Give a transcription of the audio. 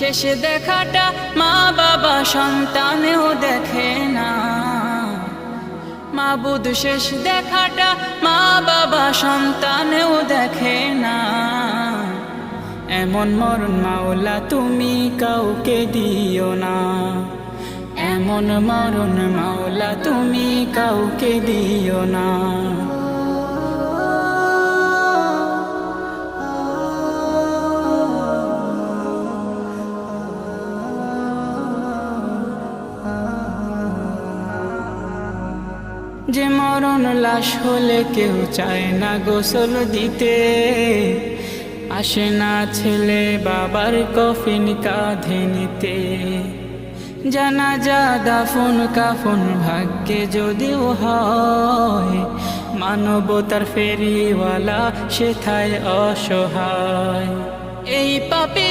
শেষ দেখাটা মা বাবা সন্তানেও দেখে না। মাবুদ শেষ দেখাটা মা বাবা সন্তানেও দেখে না। এমন মরণ মাওলা তুমি কাউকে দিও না। এমন মরণ মাওলা তুমি কাউকে দিও না। যে মরণ লাশ হলে কেউ চায় না গোসল দিতে, আসে না ছেলে বাবার কফিন কাঁধে নিতে। জানাজা দাফন কাফন ভাগ্যে যদিও হয়, মানবতার ফেরিওয়ালা সেথায় অসহায়। এই পাপী